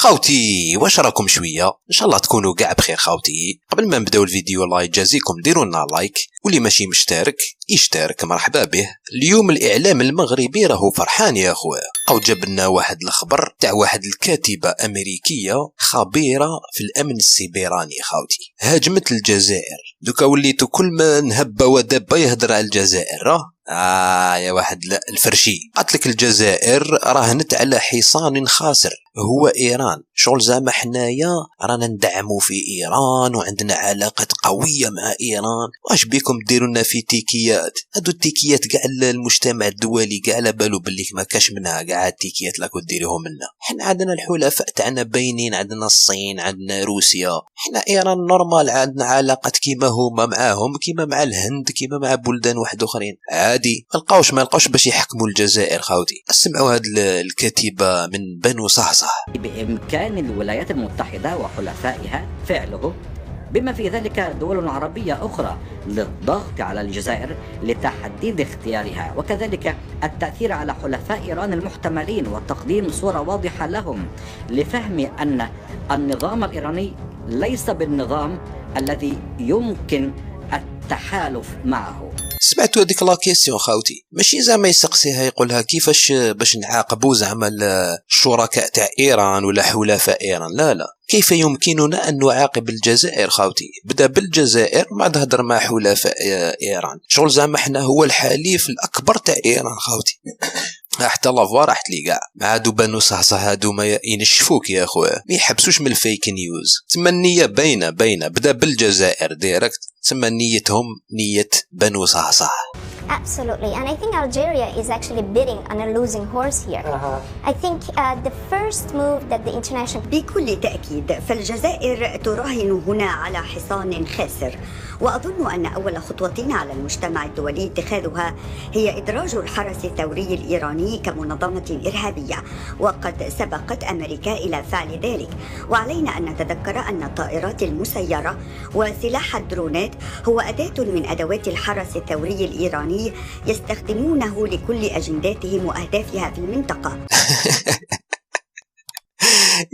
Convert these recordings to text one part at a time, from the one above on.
خاوتي واش راكم شويه ان شاء الله تكونوا كاع بخير. خاوتي قبل ما نبداو الفيديو الله يجازيكم ديروا لنا لايك، واللي ماشي مشترك يشترك مرحبا به. اليوم الاعلام المغربي راهو فرحان يا اخويا، او جاب لنا واحد الخبر تاع واحد الكاتبه امريكيه خبيره في الامن السيبراني. خاوتي هاجمت الجزائر، دوكا وليتو كل ما نهبه ودبه يهدر على الجزائر. يا واحد لا الفرشي قالت لك الجزائر راهنت على حصان خاسر هو ايران. شغل زعما حنايا رانا ندعموا في ايران وعندنا علاقات قويه مع ايران، واش بيكم ديروا لنا في تيكيات؟ هادو التيكيات كاع المجتمع الدولي كاع على بالو بلي ما كاش منها كاع التيكيات لاكو ديريهم لنا. حنا عندنا الحلفاء تاعنا باينين، عندنا الصين، عندنا روسيا، حنا ايران نورمال عندنا علاقات كيما هما معاهم، كيما مع الهند، كيما مع بلدان واحد اخرين عادي. ما لقاوش باش يحكموا الجزائر. خاوتي اسمعوا هاد الكاتبه من بنو صحصح. بامكان الولايات المتحده وحلفائها فعله بما في ذلك دول عربية أخرى للضغط على الجزائر لتحديد اختيارها، وكذلك التأثير على حلفاء إيران المحتملين وتقديم صورة واضحة لهم لفهم أن النظام الإيراني ليس بالنظام الذي يمكن التحالف معه. سمعتوا هذيك لا كيسيون خاوتي؟ ماشي زعما يسقسيها يقولها كيفاش باش نعاقبوا زعما الشركاء تاع ايران ولا حلفاء ايران، لا كيف يمكننا ان نعاقب الجزائر. خاوتي بدا بالجزائر ما عاد هضر مع حلفاء ايران، شغل زعما حنا هو الحليف الاكبر تاع ايران. خاوتي حتى لافوا راحت لي كاع مع هادو بنو صحصح، هادو ما ينشفوك يا خويا، ما يحبسوش من الفيك نيوز. تما النيه باينه بدا بالجزائر ديريكت، تما نيتهم نيه بنو صحصح. Absolutely, and I think Algeria is actually bidding on a losing horse here. I think the first move that the international... بكل تأكيد فالجزائر تراهن هنا على حصان خاسر، وأظن أن أول خطوة على المجتمع الدولي اتخاذها هي إدراج الحرس الثوري الإيراني كمنظمة إرهابية، وقد سبقت أمريكا إلى فعل ذلك. وعلينا أن نتذكر أن الطائرات المسيرة وسلاح الدرونات هو أداة من أدوات الحرس الثوري الإيراني يستخدمونه لكل أجنداتهم وأهدافها في المنطقة.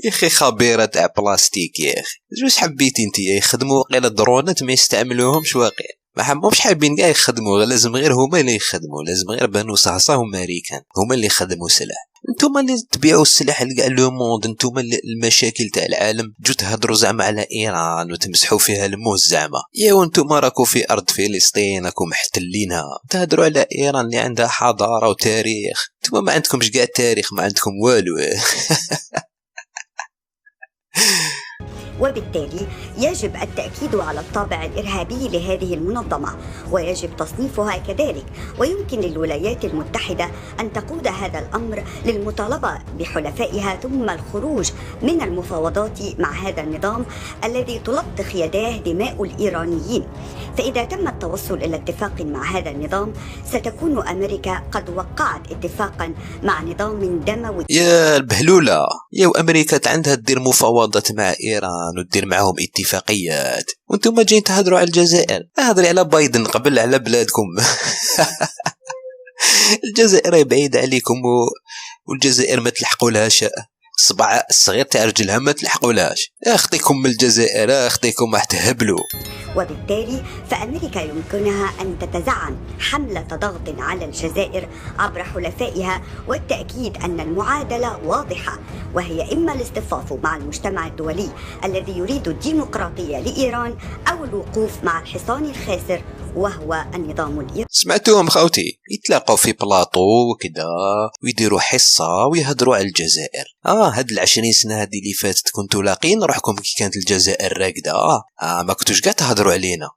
يا اخي خبيره تاع بلاستيك يا اخي، واش حبيتي انت يخدموا غير الدرونات ما يستعملوهمش واقيلا، ما حبهمش حابين كاع يخدموا، لازم غير هما اللي يخدموا، لازم غير بنو صحصح وامريكان هما اللي يخدموا سلاح. نتوما اللي تبيعوا السلاح لكاع لو موند، نتوما المشاكل تاع العالم جو تهضروا زعما على ايران وتمسحوا فيها الموس زعما. يا وانتوما راكو في ارض فلسطين راكم محتلينها، تهضروا على ايران اللي عندها حضاره وتاريخ. نتوما ما عندكمش كاع تاريخ، ما عندكم والو. وبالتالي يجب التأكيد على الطابع الإرهابي لهذه المنظمة، ويجب تصنيفها كذلك. ويمكن للولايات المتحدة أن تقود هذا الأمر للمطالبة بحلفائها ثم الخروج من المفاوضات مع هذا النظام الذي تلطخ يداه دماء الإيرانيين. فإذا تم التوصل إلى اتفاق مع هذا النظام ستكون أمريكا قد وقعت اتفاقا مع نظام دموي. يا البهلولة، يا وأمريكا عندها تدير مفاوضات مع إيران وتدير معهم اتفاقيات، وانتم جايين تهضروا على الجزائر. هضري على بايدن قبل على بلادكم. الجزائر بعيد عليكم والجزائر ما تلحقوا لهاش، صبع الصغير تاع رجلها ما تلحقوا لهاش. اخطيكم من الجزائر، اخطيكم راح تهبلوا. وبالتالي فأمريكا يمكنها أن تتزعم حملة ضغط على الجزائر عبر حلفائها، والتأكيد أن المعادلة واضحة، وهي إما الاصطفاف مع المجتمع الدولي الذي يريد الديمقراطية لإيران، أو الوقوف مع الحصان الخاسر وهو النظام الإيراني. سمعتوهم خاوتي يتلاقوا في بلاطو وكذا ويديروا حصة ويهضروا على الجزائر. هاد 20 سنة هادي اللي فاتت كنتوا لاقين روحكم كي كانت الجزائر راقدة. ما كنتوش قاعد تهضروا علينا،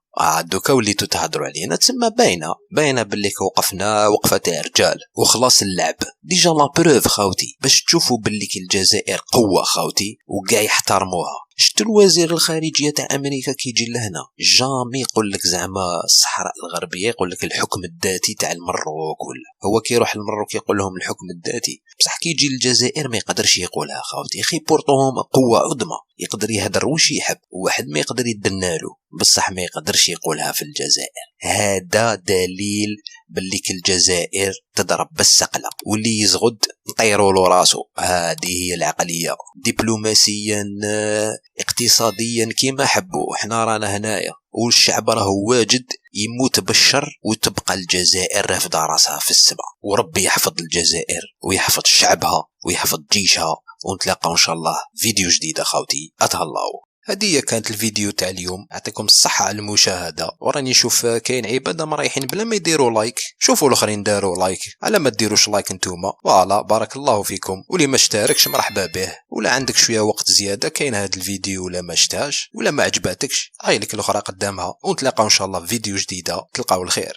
دوكا وليتو تهضروا علينا. تسمى باينه باللي وقفنا وقفه تاع رجال وخلاص اللعب. ديجا لا بروف خاوتي باش تشوفوا باللي الجزائر قوه خاوتي وكاع يحترموها. شتو الوزير الخارجيه تاع امريكا كي يجي لهنا جامي يقول لك زعما الصحراء الغربيه، يقول لك الحكم الذاتي تاع المروك، ولا هو كي يروح المروك يقول لهم الحكم الذاتي. بصح كي يجي للجزائر ما يقدرش يقولها خاوتي، خي بورطوهم قوة عظمى، يقدر يهدر وش يحب، واحد ما يقدر يدنالو، بصح ما يقدرش يقولها في الجزائر. هذا دليل باللي كل الجزائر تضرب بالسقلة، واللي يزغد نطيروا له راسو. هذه هي العقلية، دبلوماسيا اقتصاديا كيما حبوا. احنا رانا هنايا والشعب راه واجد يموت بالشر، وتبقى الجزائر رافدة راسها في السماء. وربي يحفظ الجزائر ويحفظ شعبها ويحفظ جيشها، ونتلاقاو ان شاء الله فيديو جديد اخوتي. اتهلاو. هذه كانت الفيديو تاع اليوم، يعطيكم الصحة على المشاهدة. وراني نشوف كاين عباد مريحين بلا ما يديروا لايك، شوفوا الاخرين داروا لايك، على ما ديروش لايك نتوما. فوالا بارك الله فيكم. واللي ما اشتركش مرحبا به، ولا عندك شوية وقت زيادة كاين هذا الفيديو، ولا ما شتاش ولا ما عجباتكش هاي لك الاخرى قدامها. ونتلاقاو ان شاء الله في فيديو جديدة. تلقاو الخير.